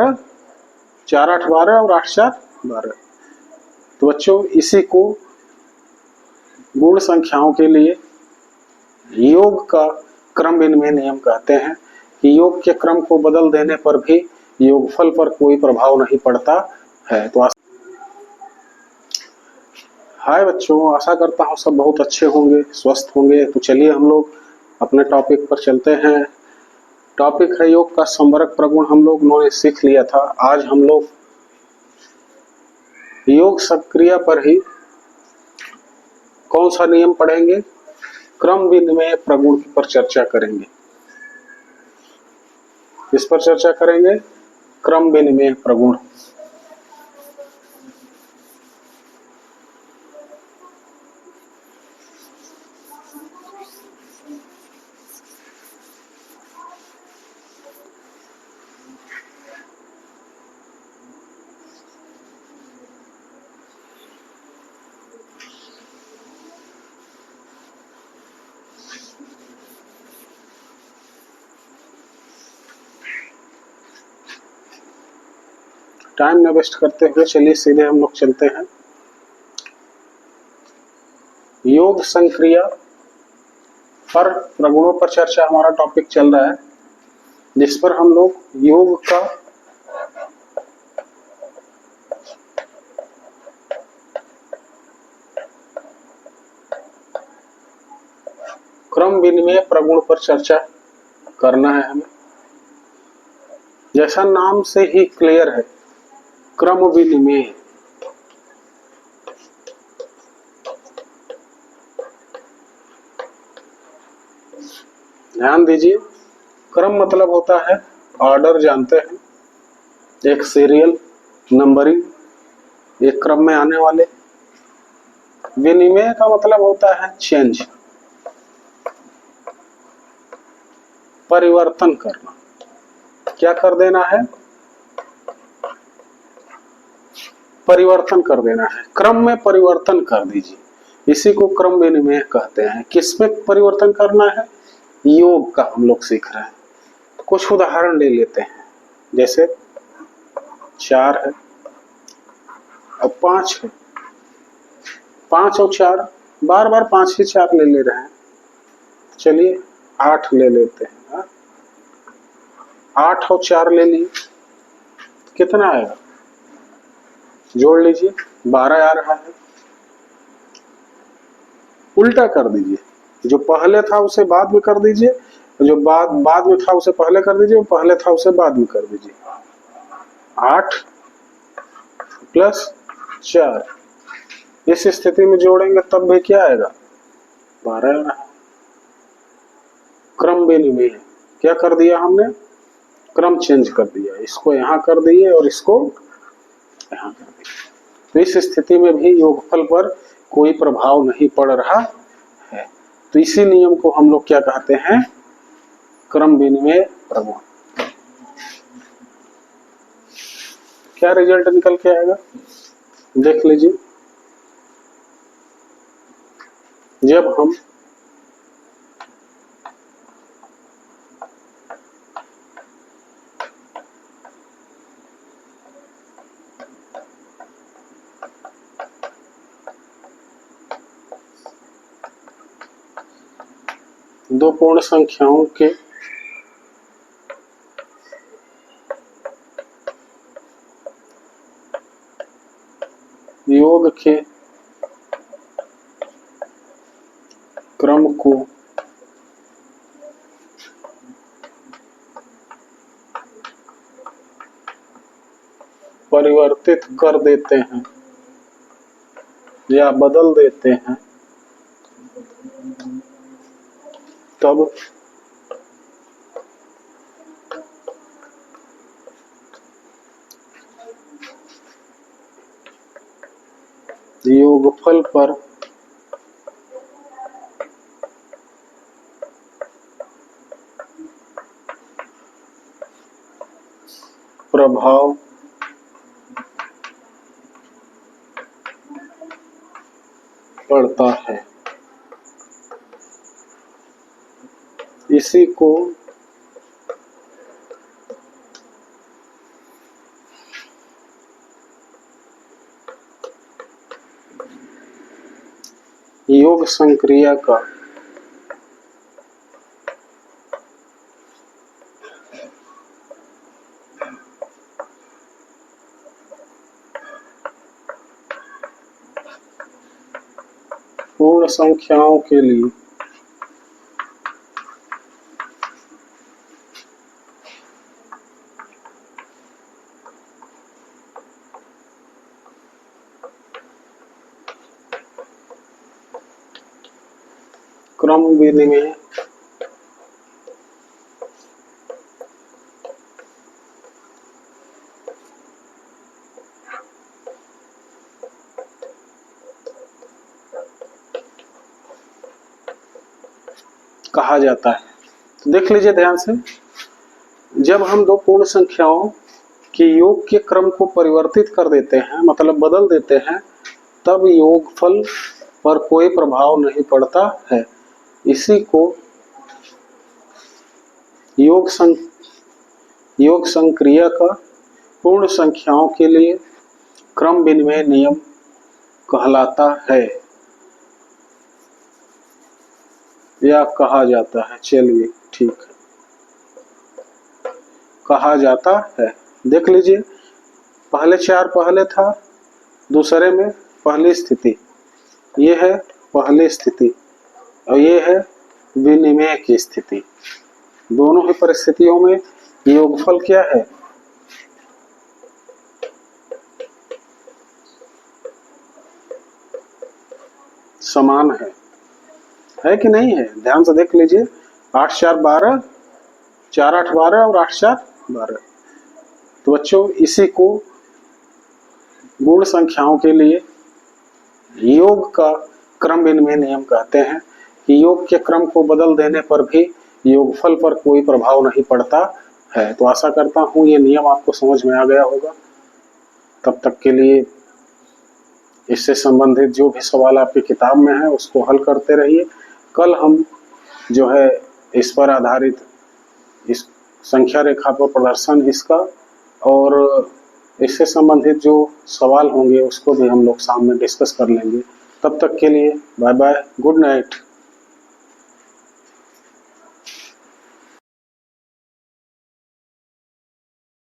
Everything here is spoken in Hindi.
12, 4 8 12 और 8 4 12। तो बच्चों इसी को गुण संख्याओं के लिए योग का क्रम विनिमय नियम कहते हैं कि योग के क्रम को बदल देने पर भी योगफल पर कोई प्रभाव नहीं पड़ता है। तो हाय बच्चों, आशा करता हूँ सब बहुत अच्छे होंगे, स्वस्थ होंगे। तो चलिए हम लोग अपने टॉपिक पर चलते हैं। टॉपिक है योग का संवरक प्रगुण। हम लोगों ने सीख लिया था। आज हम लोग योग सक्रिया पर ही कौन सा नियम पढ़ेंगे? क्रम विनिमय प्रगुण पर चर्चा करेंगे। इस पर चर्चा करेंगे, क्रम विनिमय प्रगुण। टाइम न वेस्ट करते हुए चलिए सीधे हम लोग चलते हैं। योग संक्रिया पर प्रगुणों पर चर्चा हमारा टॉपिक चल रहा है, जिस पर हम लोग योग का क्रम विनिमय प्रगुण पर चर्चा करना है हमें। जैसा नाम से ही क्लियर है, क्रम विनिमय। ध्यान दीजिए, क्रम मतलब होता है ऑर्डर, जानते हैं, एक सीरियल नंबरिंग, एक क्रम में आने वाले। विनिमय का मतलब होता है चेंज, परिवर्तन करना। क्या कर देना है? परिवर्तन कर देना है। क्रम में परिवर्तन कर दीजिए, इसी को क्रम विनिमय कहते हैं। किसमें परिवर्तन करना है? योग का हम लोग सीख रहे हैं। कुछ उदाहरण ले लेते हैं, जैसे 4 है और 5 है। 5 और 4, बार बार 5 ही 4 ले रहे हैं। चलिए 8 ले लेते हैं। 8 और 4 ले लिए, कितना आएगा? जोड़ लीजिए, 12 आ रहा है। उल्टा कर दीजिए, जो पहले था उसे बाद में कर दीजिए, जो बाद में था उसे पहले कर दीजिए, वो पहले था उसे बाद में कर दीजिए। 8 प्लस 4, इस स्थिति में जोड़ेंगे तब भी क्या आएगा? 12 आ रहा है। क्रम विनिमय। क्या कर दिया हमने? क्रम चेंज कर दिया, इसको यहां कर दिए और इसको यहां कर दिया। तो इस स्थिति में भी योगफल पर कोई प्रभाव नहीं पड़ रहा है। तो इसी नियम को हम लोग क्या कहते हैं? क्रम विनिमय प्रगुण। क्या रिजल्ट निकल के आएगा? देख लीजिए, जब हम दो पूर्ण संख्याओं के योग के क्रम को परिवर्तित कर देते हैं या बदल देते हैं, तब योगफल पर प्रभाव पड़ता है। इसी को योग संक्रिया का पूर्ण संख्याओं के लिए क्रम विनिमय कहा जाता है। तो देख लीजिए ध्यान से, जब हम दो पूर्ण संख्याओं के योग के क्रम को परिवर्तित कर देते हैं, मतलब बदल देते हैं, तब योगफल पर कोई प्रभाव नहीं पड़ता है। इसी को योग संक्रिया का पूर्ण संख्याओं के लिए क्रम विनिमय नियम कहलाता है या कहा जाता है। चलिए ठीक है, कहा जाता है। देख लीजिए, पहले 4 पहले था, दूसरे में पहली स्थिति, ये है पहली स्थिति और ये है विनिमय की स्थिति। दोनों ही परिस्थितियों में योगफल क्या है? समान है कि नहीं है? ध्यान से देख लीजिए, 8 4 12, 4 8 12 और 8 4 12। तो बच्चों, इसी को गुण संख्याओं के लिए योग का क्रम विनिमय नियम कहते हैं कि योग के क्रम को बदल देने पर भी योगफल पर कोई प्रभाव नहीं पड़ता है। तो आशा करता हूं ये नियम आपको समझ में आ गया होगा। तब तक के लिए इससे संबंधित जो भी सवाल आपकी किताब में है उसको हल करते रहिए। कल हम जो है इस पर आधारित इस संख्या रेखा पर प्रदर्शन इसका और इससे संबंधित जो सवाल होंगे उसको भी हम लोग सामने डिस्कस कर लेंगे। तब तक के लिए बाय बाय, गुड नाइट।